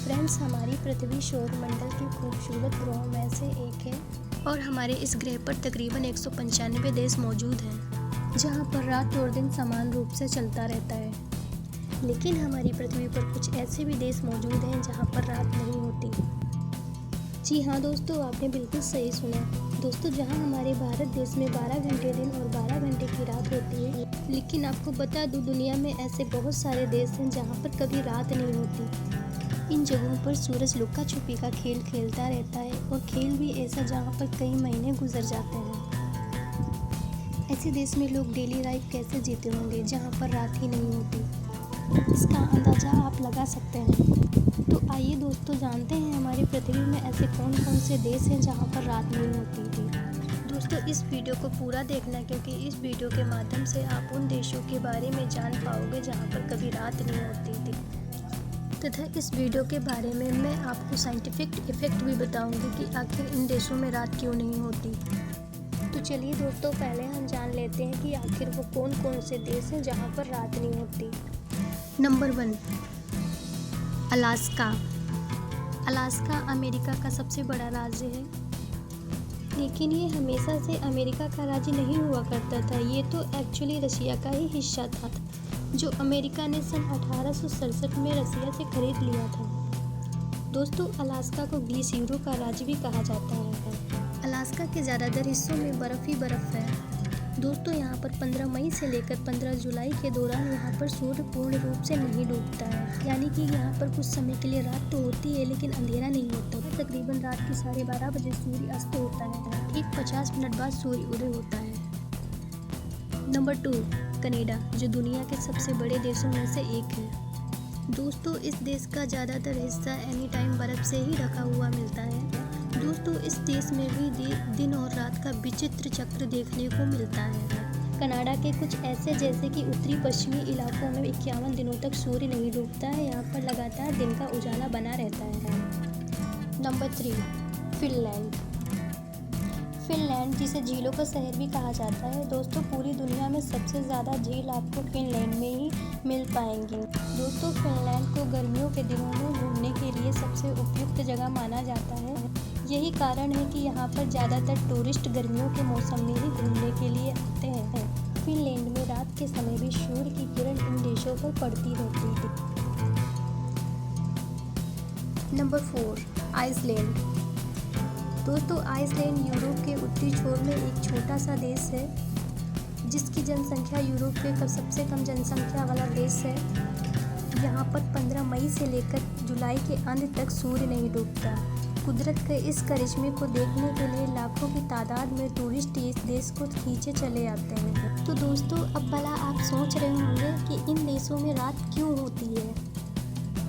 Friends, हमारी पृथ्वी सौरमंडल के खूबसूरत ग्रहों में से एक है और हमारे इस ग्रह पर तकरीबन 195 देश मौजूद हैं, जहां पर रात और दिन समान रूप से चलता रहता है। लेकिन हमारी पृथ्वी पर कुछ ऐसे भी देश मौजूद हैं जहां पर रात नहीं होती। जी हाँ दोस्तों, आपने बिल्कुल सही सुना। दोस्तों, जहां हमारे भारत देश में 12 घंटे दिन और 12 घंटे की रात होती है, लेकिन आपको बता दूं, दुनिया में ऐसे बहुत सारे देश हैं जहां पर कभी रात नहीं होती। इन जगहों पर सूरज लुक्का छुपी का खेल खेलता रहता है और खेल भी ऐसा जहां पर कई महीने गुजर जाते हैं। ऐसे देश में लोग डेली लाइफ कैसे जीते होंगे जहां पर रात ही नहीं होती, इसका अंदाज़ा आप लगा सकते हैं। तो आइए दोस्तों, जानते हैं हमारी पृथ्वी में ऐसे कौन कौन से देश हैं जहां पर रात नहीं होती थी। दोस्तों, इस वीडियो को पूरा देखना, क्योंकि इस वीडियो के माध्यम से आप उन देशों के बारे में जान पाओगे जहां पर कभी रात नहीं होती थी, तथा इस वीडियो के बारे में मैं आपको साइंटिफिक इफेक्ट भी बताऊंगी कि आखिर इन देशों में रात क्यों नहीं होती। तो चलिए दोस्तों, पहले हम जान लेते हैं कि आखिर वो कौन कौन से देश हैं जहां पर रात नहीं होती। Number 1, Alaska. अलास्का अमेरिका का सबसे बड़ा राज्य है, लेकिन ये हमेशा से अमेरिका का राज्य नहीं हुआ करता था। ये तो एक्चुअली रशिया का ही हिस्सा था, जो अमेरिका ने सन 1867 में रशिया से खरीद लिया था। दोस्तों, अलास्का को ग्लेशियरों का राज्य भी कहा जाता है। अलास्का के ज़्यादातर हिस्सों में बर्फ़ ही बर्फ़ है। दोस्तों, यहाँ पर 15 मई से लेकर 15 जुलाई के दौरान यहाँ पर सूर्य पूर्ण रूप से नहीं डूबता है, यानी कि यहाँ पर कुछ समय के लिए रात तो होती है लेकिन अंधेरा नहीं होता। तकरीबन रात के 12:30 बजे सूर्य अस्त होता है। ठीक 50 मिनट बाद सूर्य उदय होता है। नंबर 2, कनाडा, जो दुनिया के सबसे बड़े देशों में से एक है। दोस्तों, इस देश का ज़्यादातर हिस्सा एनी टाइम बर्फ़ से ही ढका हुआ मिलता है। दोस्तों, इस देश में भी दिन और रात का विचित्र चक्र देखने को मिलता है। कनाडा के कुछ ऐसे जैसे कि उत्तरी पश्चिमी इलाकों में 51 दिनों तक सूर्य नहीं डूबता है। यहाँ पर लगातार दिन का उजाला बना रहता है। Number 3, Finland. फिनलैंड, जिसे झीलों का शहर भी कहा जाता है। दोस्तों, पूरी दुनिया में सबसे ज़्यादा झील आपको फिनलैंड में ही मिल पाएंगी। दोस्तों, फिनलैंड को गर्मियों के दिनों में घूमने के लिए सबसे उपयुक्त जगह माना जाता है। यही कारण है कि यहाँ पर ज़्यादातर टूरिस्ट गर्मियों के मौसम में ही घूमने के लिए आते हैं। फिनलैंड में रात के समय भी सूर्य की किरण इन देशों पर पड़ती रहती है। Number 4, Iceland. दोस्तों, आइसलैंड यूरोप के उत्तरी छोर में एक छोटा सा देश है, जिसकी जनसंख्या यूरोप के सबसे कम जनसंख्या वाला देश है। यहाँ पर 15 मई से लेकर जुलाई के अंत तक सूर्य नहीं डूबता। कुदरत के इस करिश्मे को देखने के लिए लाखों की तादाद में टूरिस्ट इस देश को खींचे चले आते हैं। तो दोस्तों, अब भला आप सोच रहे होंगे कि इन देशों में रात क्यों होती है,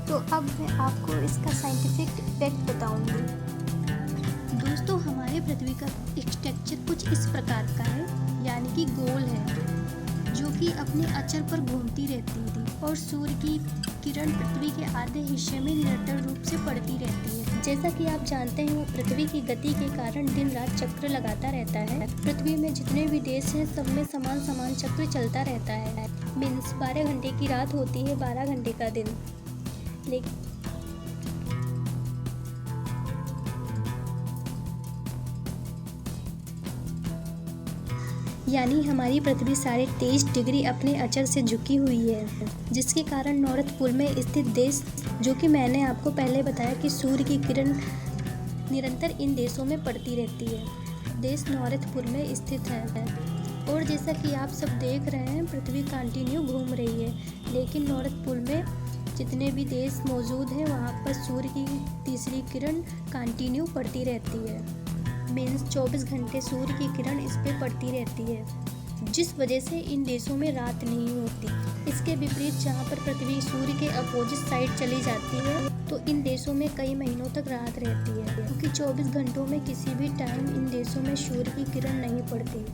तो अब मैं आपको इसका साइंटिफिक इफेक्ट बताऊंगी। दोस्तों, हमारे पृथ्वी का स्ट्रक्चर कुछ इस प्रकार का है, यानी कि गोल है, जो कि अपने अचर पर घूमती रहती थी और सूर्य की किरण पृथ्वी के आधे हिस्से में निरंतर रूप से पड़ती रहती है। जैसा कि आप जानते हैं, पृथ्वी की गति के कारण दिन रात चक्र लगाता रहता है। पृथ्वी में जितने भी देश हैं, सब में समान चक्र चलता रहता है। मीन्स 12 घंटे की रात होती है, 12 घंटे का दिन। लेकिन यानी हमारी पृथ्वी 23.5 डिग्री अपने अचर से झुकी हुई है, जिसके कारण नॉर्थ पोल में स्थित देश, जो कि मैंने आपको पहले बताया कि सूर्य की किरण निरंतर इन देशों में पड़ती रहती है, देश नॉर्थ पोल में स्थित है। और जैसा कि आप सब देख रहे हैं, पृथ्वी कंटिन्यू घूम रही है, लेकिन नॉर्थ पोल में जितने भी देश मौजूद हैं, वहाँ पर सूर्य की तीसरी किरण कंटिन्यू पड़ती रहती है। मीन्स 24 घंटे सूर्य की किरण इस पे पड़ती रहती है, जिस वजह से इन देशों में रात नहीं होती। इसके विपरीत, जहाँ पर पृथ्वी सूर्य के अपोजिट साइड चली जाती है, तो इन देशों में कई महीनों तक रात रहती है, क्योंकि 24 घंटों में किसी भी टाइम इन देशों में सूर्य की किरण नहीं पड़ती।